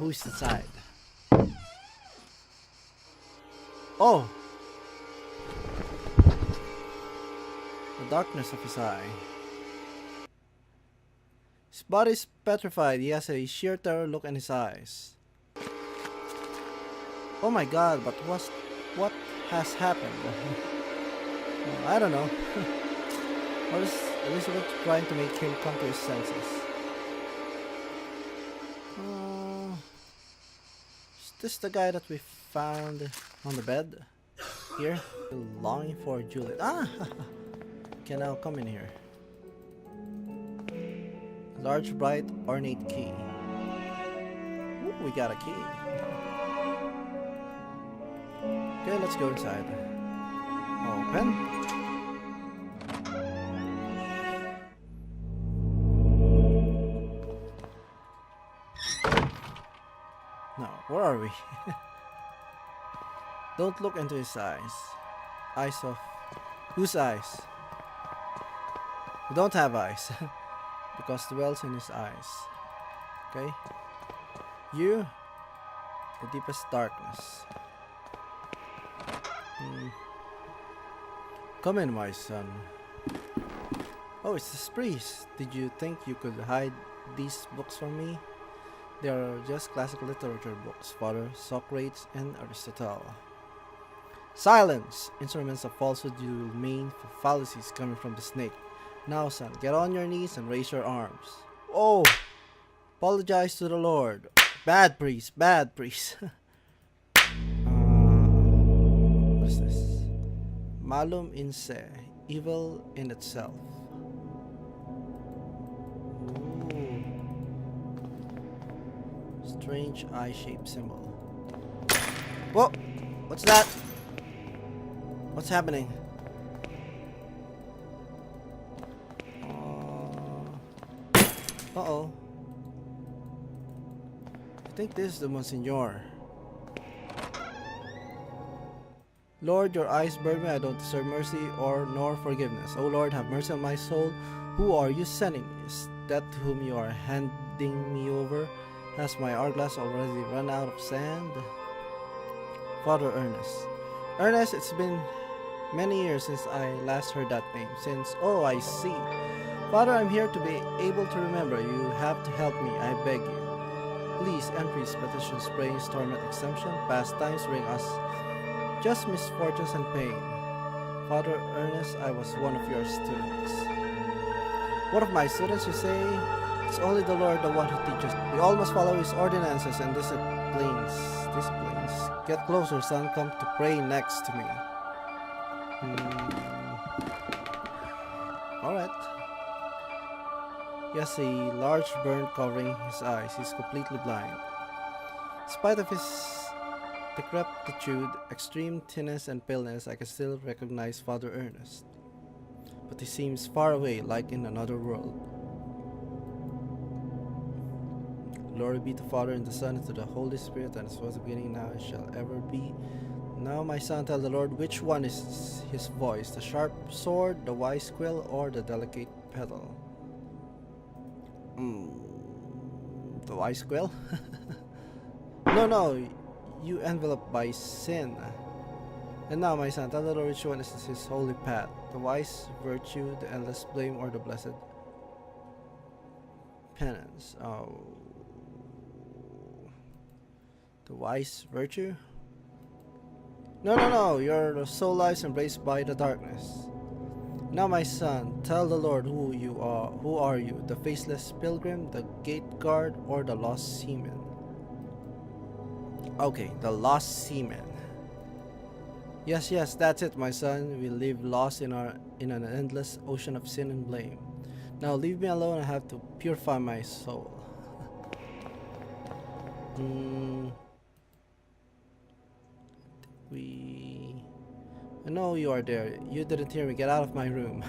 Who's inside? Oh! The darkness of his eye. His body is petrified. He has a sheer terror look in his eyes. Oh my god, but what has happened? I don't know. Or is Elizabeth trying to make him come to his senses? Is this the guy that we found on the bed? Here? Longing for Juliet. Ah! Can now come in here. Large, bright, ornate key. Ooh, we got a key. Okay, let's go inside. Open. Now, where are we? Don't look into his eyes. Eyes of... Whose eyes? We don't have eyes. Because dwells in his eyes. Okay? You, the deepest darkness. Come in, my son. Oh, it's this priest. Did you think you could hide these books from me? They are just classic literature books, Father, Socrates and Aristotle. Silence! Instruments of falsehood you mean for fallacies coming from the snake. Now, son, get on your knees and raise your arms. Oh! Apologize to the Lord. Bad priest, bad priest. What is this? Malum in se, evil in itself. Ooh. Strange eye-shaped symbol. Whoa! What's that? What's happening? Uh-oh. I think this is the Monsignor. Lord, your eyes burn me. I don't deserve mercy nor forgiveness. O Lord, have mercy on my soul. Who are you sending me? Is that to whom you are handing me over? Has my hourglass already run out of sand? Father Ernest. Ernest, it's been many years since I last heard that name. Oh, I see. Father, I'm here to be able to remember. You have to help me, I beg you. Please, entries, petitions, prayings, torment, exemption, pastimes bring us just misfortunes and pain. Father Ernest, I was one of your students. One of my students, you say? It's only the Lord, the one who teaches. We all must follow his ordinances and disciplines. Get closer, son. Come to pray next to me. Alright. He has a large burn covering his eyes. He's completely blind. In spite of his decrepitude, extreme thinness and paleness, I can still recognize Father Ernest. But he seems far away, like in another world. Glory be to the Father, and the Son, and to the Holy Spirit, and as was the beginning, now, and shall ever be. Now, my son, tell the Lord which one is his voice, the sharp sword, the wise quill, or the delicate petal. The wise quill? No, you enveloped by sin. And now, my son, tell the Lord which one is his holy path, the wise virtue, the endless blame, or the blessed penance. Oh, the wise virtue? No, your soul lies embraced by the darkness. Now, my son, tell the Lord who you are. Who are you? The faceless pilgrim, the gate guard, or the lost seaman? Okay, the lost seaman. Yes, that's it, my son. We live lost in an endless ocean of sin and blame. Now leave me alone. I have to purify my soul. I know you are there. You didn't hear me. Get out of my room.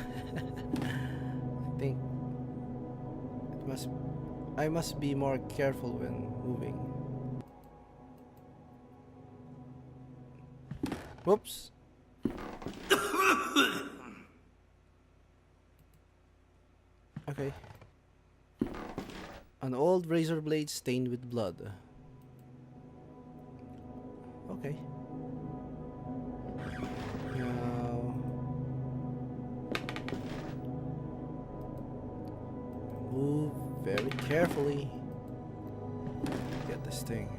I think I must be more careful when moving. Whoops. Okay. An old razor blade stained with blood. Okay. Now move very carefully. Get this thing.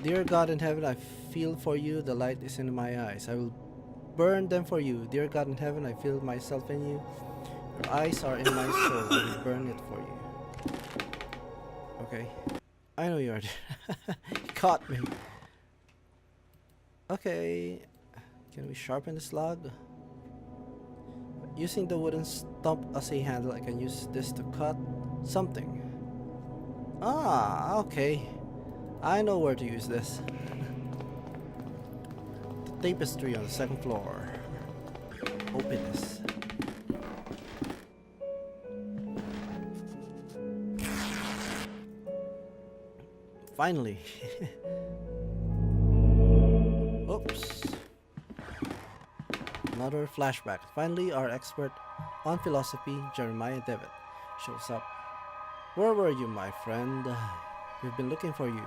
Dear God in heaven, I feel for you. The light is in my eyes. I will burn them for you. Dear God in heaven, I feel myself in you. Your eyes are in my soul. I will burn it for you. Okay. I know you are there. You caught me. Okay. Can we sharpen this log? Using the wooden stump as a handle, I can use this to cut something. Ah, okay. I know where to use this. The tapestry on the second floor. Open this. Finally. Oops. Another flashback. Finally, our expert on philosophy, Jeremiah Devitt, shows up. Where were you, my friend? We've been looking for you.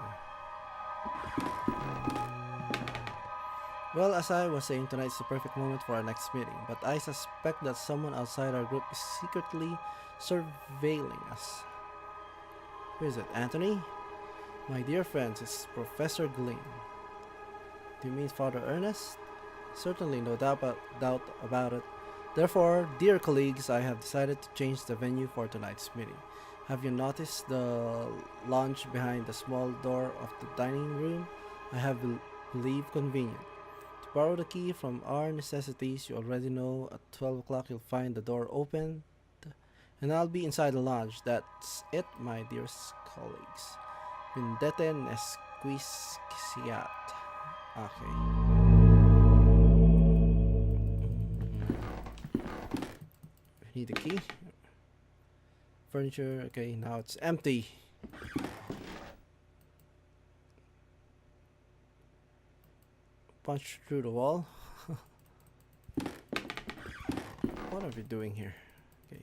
Well, as I was saying, tonight's the perfect moment for our next meeting, but I suspect that someone outside our group is secretly surveilling us. Who is it, Anthony? My dear friends, it's Professor Gleam. Do you mean Father Ernest? Certainly, no doubt about it. Therefore, dear colleagues, I have decided to change the venue for tonight's meeting. Have you noticed the lounge behind the small door of the dining room? I have believed convenient. To borrow the key from our necessities, you already know at 12 o'clock you'll find the door open, and I'll be inside the lounge. That's it, my dearest colleagues. Vindete nesquisciat. Okay. Need the key. Furniture. Okay, now it's empty. Punch through the wall. What are we doing here? Okay.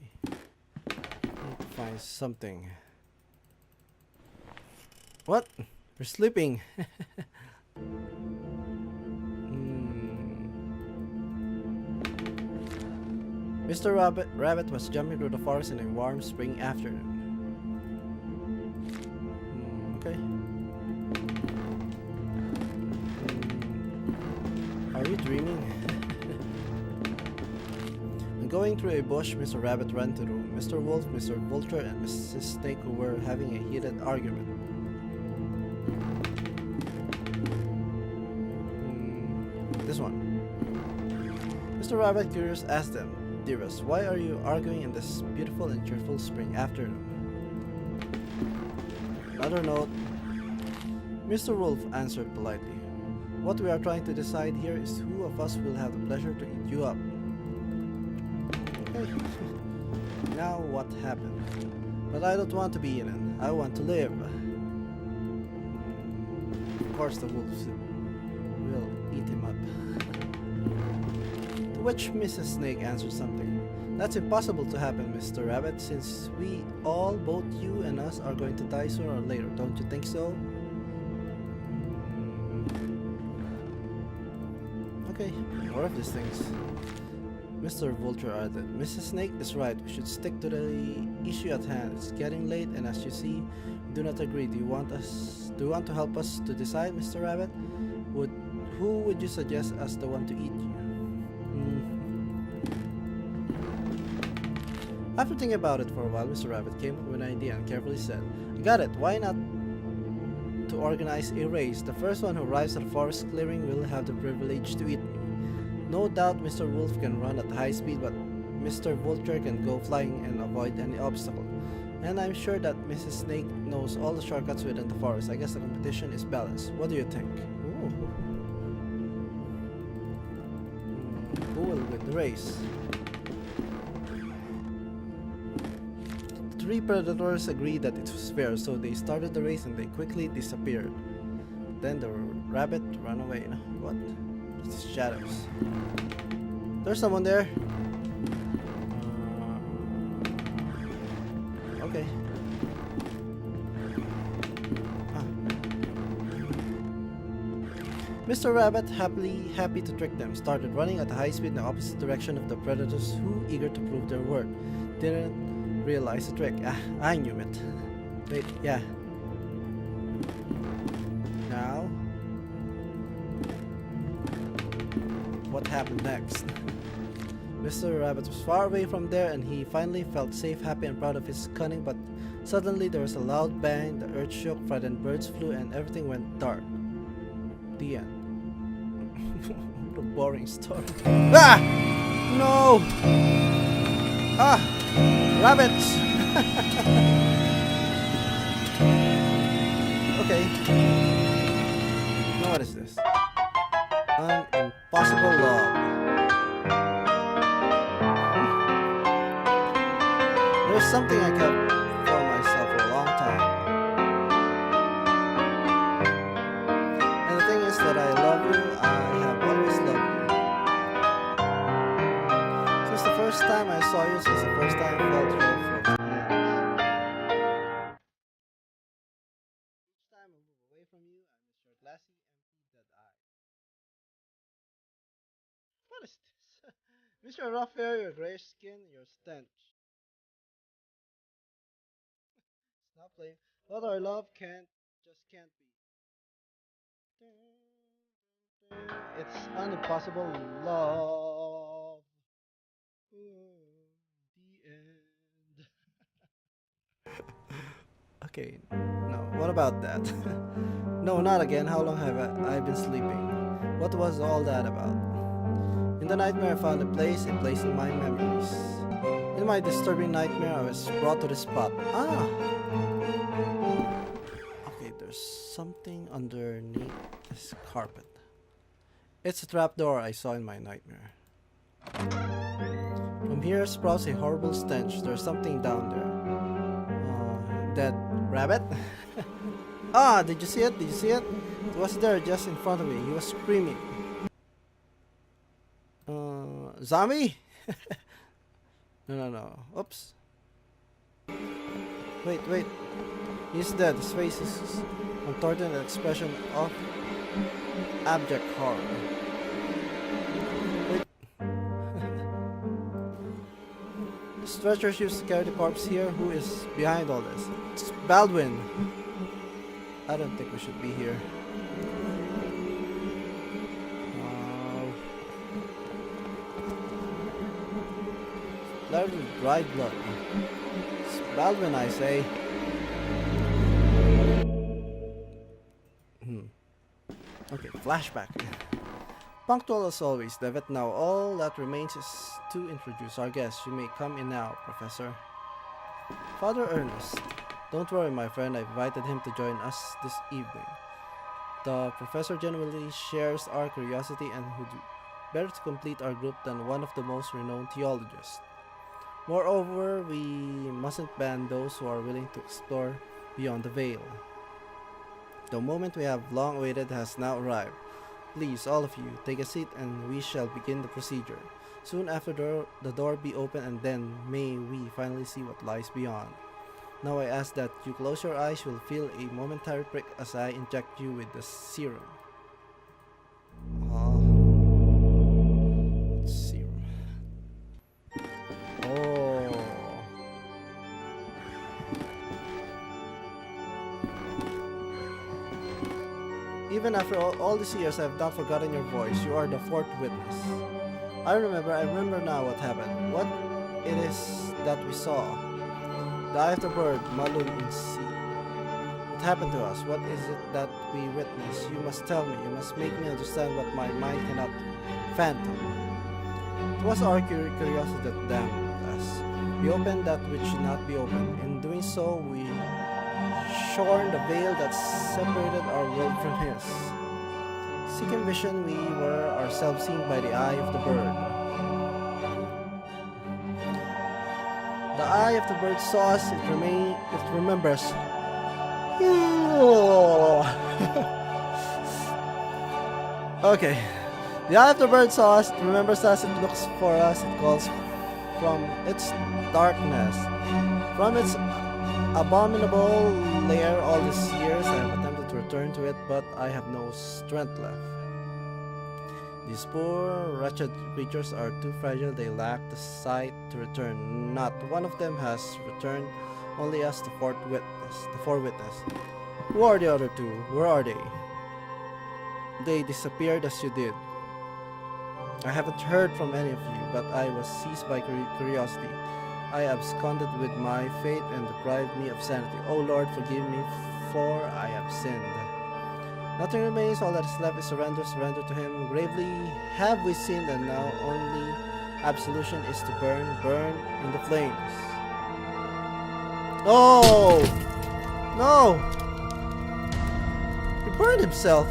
Need to find something. What? We're sleeping. Mr. Rabbit was jumping through the forest in a warm spring afternoon. Okay. Are you dreaming? When going through a bush, Mr. Rabbit ran to the room. Mr. Wolf, Mr. Vulture, and Mrs. Snake were having a heated argument. This one. Mr. Rabbit, curious, asked them, "Dearest, why are you arguing in this beautiful and cheerful spring afternoon?" Another note. Mr. Wolf answered politely, "What we are trying to decide here is who of us will have the pleasure to eat you up." Okay. Now what happened? But I don't want to be eaten. I want to live. Of course the wolves will eat him up. To which Mrs. Snake answered something. "That's impossible to happen, Mr. Rabbit, since we all, both you and us, are going to die sooner or later. Don't you think so?" Okay, more of these things. Mr. Vulture added, "Mrs. Snake is right. We should stick to the issue at hand. It's getting late, and as you see, we do not agree. Do you want to help us to decide, Mr. Rabbit? Who would you suggest as the one to eat you?" After thinking about it for a while, Mr. Rabbit came up with an idea and carefully said, "I got it. Why not to organize a race? The first one who arrives at the forest clearing will have the privilege to eat me. No doubt Mr. Wolf can run at high speed, but Mr. Vulture can go flying and avoid any obstacle. And I'm sure that Mrs. Snake knows all the shortcuts within the forest. I guess the competition is balanced. What do you think?" Ooh. Who will win the race? The three predators agreed that it was fair, so they started the race and they quickly disappeared. Then the rabbit ran away. No, what? It's shadows. There's someone there. Okay. Mr. Rabbit, happy to trick them, started running at a high speed in the opposite direction of the predators who, eager to prove their worth, didn't realize the trick. Ah, I knew it. Wait, yeah. Now, what happened next? Mr. Rabbit was far away from there and he finally felt safe, happy and proud of his cunning, but suddenly there was a loud bang, the earth shook, frightened birds flew and everything went dark. The end. What a boring story. Ah! No! Ah! Rabbits! Okay. Now what is this? An impossible love. There's something I kept for myself for a long time. And the thing is that I love you, I have always loved you. Since the first time I saw you, since the first time I felt your from each time I move away from you, I miss your glassy, empty, dead eye. What is this? Miss your rough hair, your grayish skin, your stench. Stop playing. What our love can't be. It's an impossible love. The end. Okay, no, what about that? No, not again. How long have I been sleeping? What was all that about? In the nightmare, I found a place in my memories. In my disturbing nightmare, I was brought to this spot. Ah! Okay, there's something underneath this carpet. It's a trapdoor I saw in my nightmare. From here sprouts a horrible stench. There's something down there. Dead rabbit? Ah, did you see it? Did you see it? It was there just in front of me. He was screaming. Zombie? No. Oops. Wait. He's dead. His face is contorted an expression of abject horror. Wait. The stretchers used to carry the corpse here. Who is behind all this? It's Baldwin. I don't think we should be here. Blood with dried blood. It's Baldwin, I say. Okay, flashback. Punctual as always, Devet. Now all that remains is to introduce our guest. You may come in now, Professor. Father Ernest. Don't worry, my friend. I invited him to join us this evening. The professor genuinely shares our curiosity and would better to complete our group than one of the most renowned theologists. Moreover, we mustn't ban those who are willing to explore beyond the veil. The moment we have long awaited has now arrived. Please, all of you, take a seat and we shall begin the procedure. Soon after the door be open and then may we finally see what lies beyond. Now I ask that you close your eyes. You will feel a momentary prick as I inject you with the serum. Serum. Oh. Even after all these years, I have not forgotten your voice. You are the fourth witness. I remember now what happened. What it is that we saw. The eye of the bird, Malum in sea. What happened to us? What is it that we witnessed? You must tell me. You must make me understand what my mind cannot fathom. It was our curiosity that damned us. We opened that which should not be opened. In doing so, we shorn the veil that separated our world from his. Seeking vision, we were ourselves seen by the eye of the bird. The eye of the bird saw us, it remembers. Okay. The eye of the bird saw us, it remembers us, it looks for us, it calls from its darkness. From its abominable lair all these years, I have attempted to return to it, but I have no strength left. These poor, wretched creatures are too fragile. They lack the sight to return. Not one of them has returned, only us, the fourth witness. Who are the other two? Where are they? They disappeared as you did. I haven't heard from any of you, but I was seized by curiosity. I absconded with my fate and deprived me of sanity. O Lord, forgive me, for I have sinned. Nothing remains, all that is left is surrender to him. Gravely have we sinned, and now only absolution is to burn in the flames. Oh! No! He burned himself.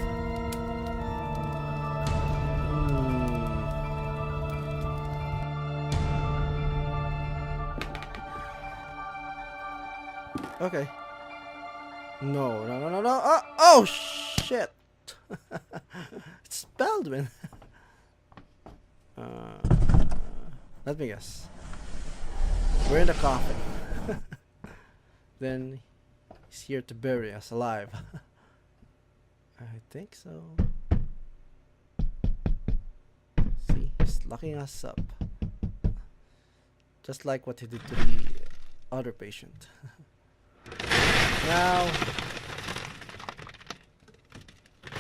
Okay. No. Oh shit! It's Baldwin. Let me guess. We're in the coffin. Then he's here to bury us alive. I think so. See, he's locking us up. Just like what he did to the other patient. Now,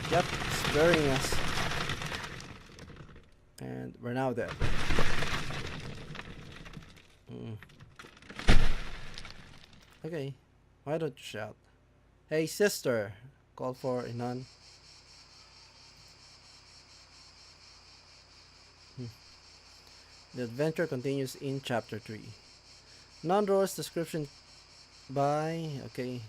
yep, it's burying us. And we're now dead. Okay, why don't you shout? Hey sister, call for a nun. The adventure continues in chapter 3. Non-Roar's description by okay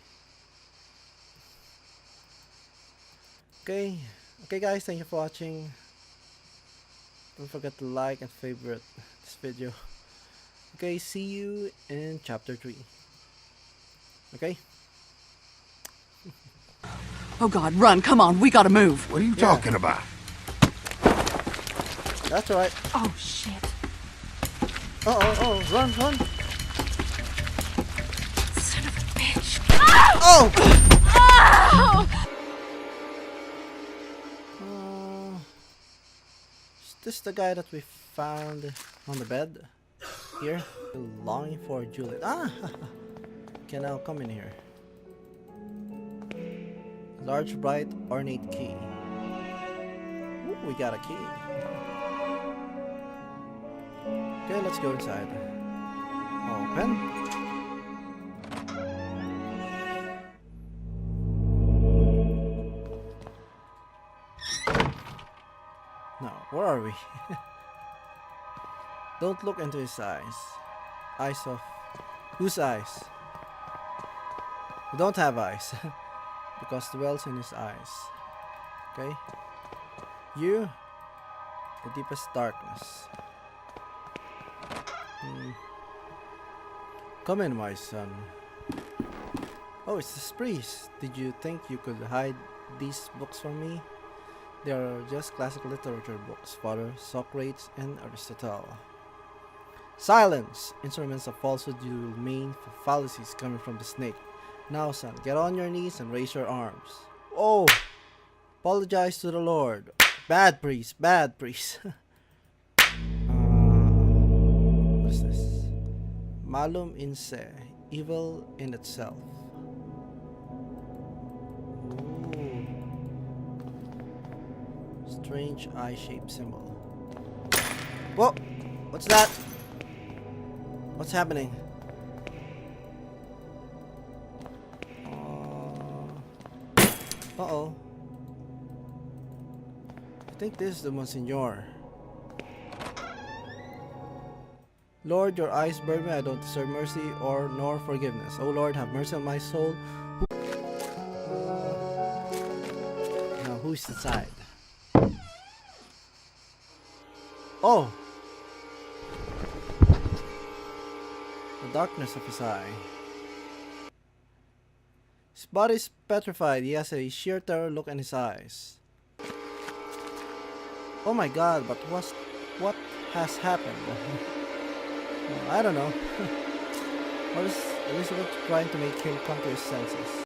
guys, thank you for watching. Don't forget to like and favorite this video. Okay, see you in chapter 3. Okay. Oh God, run, come on, we gotta move. What are you talking about? That's right. Oh shit. Oh, run. Son of a bitch. Oh! Is this the guy that we found on the bed? Here? Longing for Juliet. Can now come in here. Large, bright, ornate key. Ooh, we got a key. Okay, let's go inside. Open. Now, where are we? Don't look into his eyes. Eyes of... Whose eyes? We don't have eyes. Because dwells in his eyes. Okay? You, the deepest darkness. Come in, my son. Oh, it's this priest. Did you think you could hide these books from me? They are just classic literature books, Father, Socrates, and Aristotle. Silence! Instruments of falsehood you mean for fallacies coming from the snake. Now, son, get on your knees and raise your arms. Oh! Apologize to the Lord. Bad priest, bad priest. What is this? Malum in se, evil in itself. Ooh. Strange eye-shaped symbol. Whoa! What's that? What's happening? Uh-oh. I think this is the Monsignor. Lord, your eyes burn me. I don't deserve mercy nor forgiveness. O Lord, have mercy on my soul. Now, who's inside? Oh! The darkness of his eye. His body is petrified. He has a sheer terror look in his eyes. Oh my God, but what has happened? I don't know. What is Elizabeth trying to make him come to his senses?